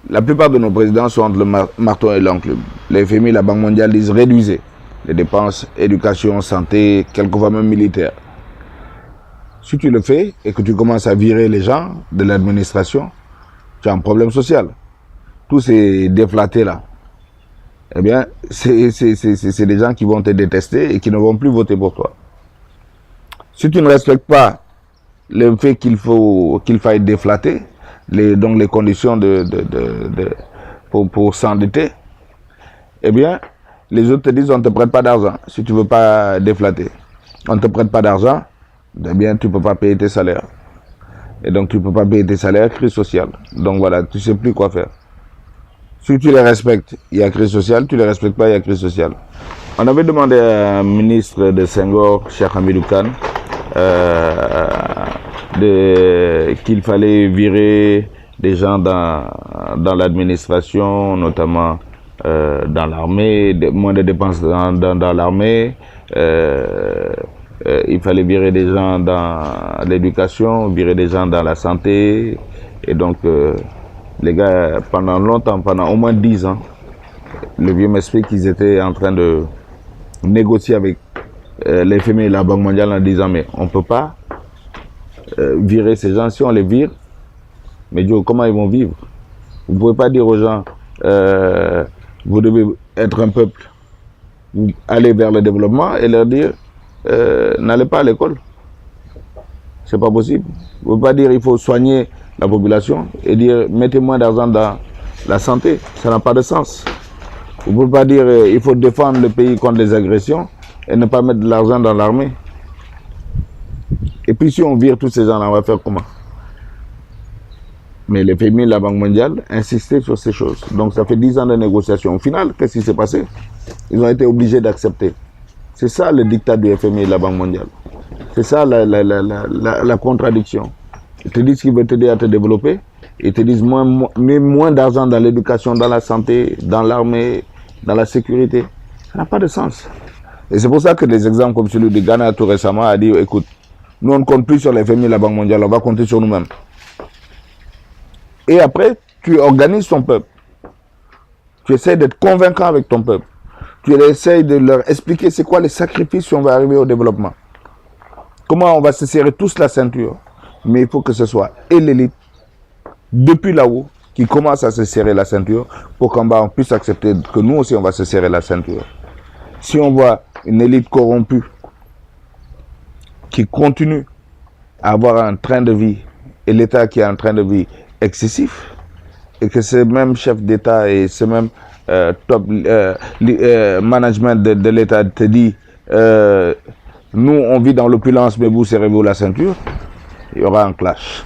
La plupart de nos présidents sont entre le marteau et l'enclume. Les FMI, la Banque mondiale disent réduisez les dépenses, éducation, santé, quelquefois même militaire. Si tu le fais et que tu commences à virer les gens de l'administration, tu as un problème social. Tous ces déflatés là, eh bien, c'est des gens qui vont te détester et qui ne vont plus voter pour toi. Si tu ne respectes pas le fait qu'il faille déflater, donc les conditions pour s'endetter, eh bien, les autres te disent on ne te prête pas d'argent si tu ne veux pas déflater. On ne te prête pas d'argent, eh bien, tu ne peux pas payer tes salaires. Et donc, tu ne peux pas payer tes salaires, crise sociale. Donc voilà, tu ne sais plus quoi faire. Si tu les respectes, il y a crise sociale. Tu ne les respectes pas, il y a crise sociale. On avait demandé à un ministre de Senghor, Cheikh Hamidou Kane, qu'il fallait virer des gens dans l'administration, notamment dans l'armée, moins de dépenses dans l'armée. Il fallait virer des gens dans l'éducation, virer des gens dans la santé. Et donc, les gars, pendant longtemps, pendant au moins 10 ans, le vieux m'explique qu'ils étaient en train de négocier avec les FMI et la Banque mondiale en disant mais on ne peut pas virer ces gens. Si on les vire, mais Dieu, comment ils vont vivre? Vous ne pouvez pas dire aux gens vous devez être un peuple, vous allez vers le développement et leur dire n'allez pas à l'école. C'est pas possible. Vous ne pouvez pas dire il faut soigner la population et dire mettez moins d'argent dans la santé. Ça n'a pas de sens. Vous ne pouvez pas dire il faut défendre le pays contre les agressions et ne pas mettre de l'argent dans l'armée. Et puis si on vire tous ces gens-là, on va faire comment? Mais les FMI, la Banque mondiale, insistaient sur ces choses. Donc ça fait 10 ans de négociations. Au final, qu'est-ce qui s'est passé? Ils ont été obligés d'accepter. C'est ça le dictat du FMI et de la Banque mondiale. C'est ça la contradiction. Ils te disent qu'ils veulent t'aider à te développer. Ils te disent moins d'argent dans l'éducation, dans la santé, dans l'armée, dans la sécurité. Ça n'a pas de sens. Et c'est pour ça que des exemples comme celui de Ghana tout récemment a dit, écoute, nous on ne compte plus sur les FMI et la Banque mondiale, on va compter sur nous-mêmes. Et après, tu organises ton peuple. Tu essaies d'être convaincant avec ton peuple. Tu essaies de leur expliquer c'est quoi les sacrifices si on va arriver au développement. Comment on va se serrer tous la ceinture. Mais il faut que ce soit et l'élite, depuis là-haut, qui commence à se serrer la ceinture pour qu'en bas on puisse accepter que nous aussi on va se serrer la ceinture. Si on voit une élite corrompue qui continue à avoir un train de vie et l'État qui a un train de vie excessif et que ce même chef d'État et ce même top management de l'État te dit nous on vit dans l'opulence mais vous serrez-vous la ceinture, il y aura un clash.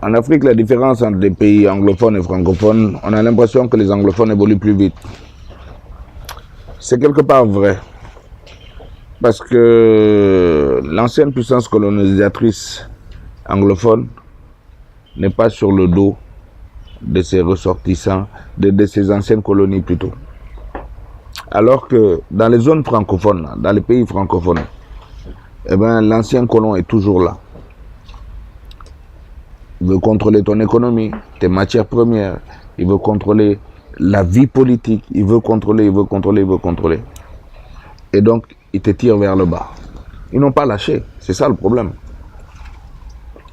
En Afrique, la différence entre les pays anglophones et francophones, on a l'impression que les anglophones évoluent plus vite. C'est quelque part vrai. Parce que l'ancienne puissance colonisatrice anglophone n'est pas sur le dos de ses ressortissants, de ses anciennes colonies plutôt. Alors que dans les zones francophones, dans les pays francophones, eh ben, l'ancien colon est toujours là. Il veut contrôler ton économie, tes matières premières, il veut contrôler la vie politique, il veut contrôler. Et donc, il te tire vers le bas. Ils n'ont pas lâché, c'est ça le problème.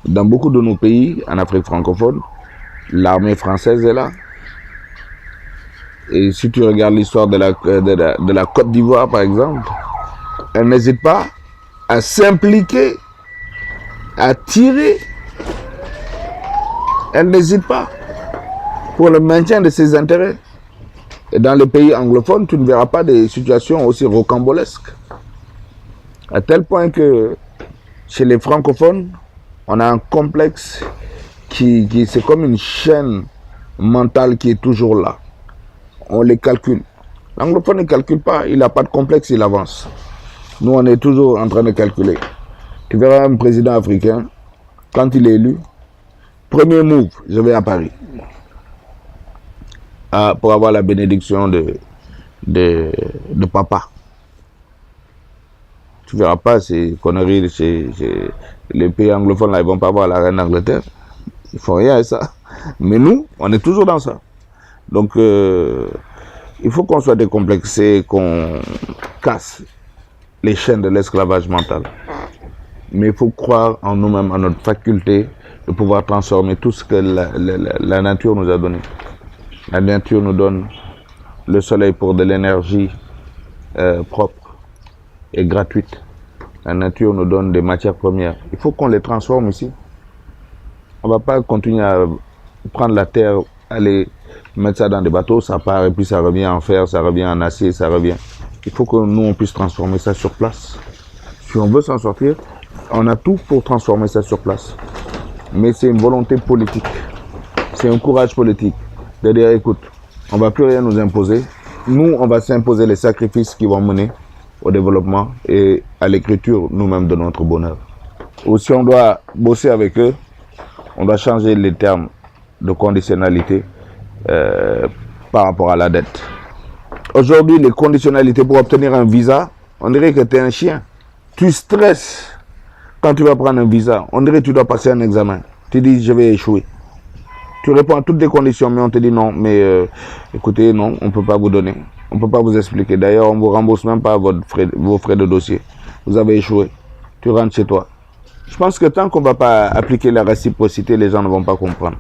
Dans beaucoup de nos pays, en Afrique francophone, l'armée française est là. Et si tu regardes l'histoire de la Côte d'Ivoire, par exemple, elle n'hésite pas à s'impliquer, à tirer. Elle n'hésite pas pour le maintien de ses intérêts. Et dans les pays anglophones, tu ne verras pas des situations aussi rocambolesques. À tel point que chez les francophones, on a un complexe qui c'est comme une chaîne mentale qui est toujours là. On les calcule. L'anglophone ne calcule pas, il n'a pas de complexe, il avance. Nous, on est toujours en train de calculer. Tu verras un président africain, quand il est élu, premier move, je vais à Paris. Pour avoir la bénédiction de papa. Tu verras pas ces conneries, les pays anglophones là, ils vont pas voir la reine d'Angleterre. Ils font rien à ça. Mais nous, on est toujours dans ça. Donc, il faut qu'on soit décomplexé, qu'on casse les chaînes de l'esclavage mental. Mais il faut croire en nous-mêmes, en notre faculté de pouvoir transformer tout ce que la nature nous a donné. La nature nous donne le soleil pour de l'énergie propre et gratuite. La nature nous donne des matières premières. Il faut qu'on les transforme ici. On ne va pas continuer à prendre la terre, aller mettre ça dans des bateaux, ça part et puis ça revient en fer, ça revient en acier, ça revient. Il faut que nous, on puisse transformer ça sur place. Si on veut s'en sortir, on a tout pour transformer ça sur place. Mais c'est une volonté politique. C'est un courage politique. De dire, écoute, on ne va plus rien nous imposer. Nous, on va s'imposer les sacrifices qui vont mener au développement et à l'écriture nous-mêmes de notre bonheur. Ou si on doit bosser avec eux, on doit changer les termes de conditionnalité par rapport à la dette. Aujourd'hui, les conditionnalités pour obtenir un visa, on dirait que tu es un chien. Tu stresses quand tu vas prendre un visa. On dirait que tu dois passer un examen. Tu dis, je vais échouer. Tu réponds à toutes les conditions, mais on te dit non, mais écoutez, non, on ne peut pas vous donner. On ne peut pas vous expliquer. D'ailleurs, on ne vous rembourse même pas vos frais de dossier. Vous avez échoué. Tu rentres chez toi. Je pense que tant qu'on ne va pas appliquer la réciprocité, les gens ne vont pas comprendre.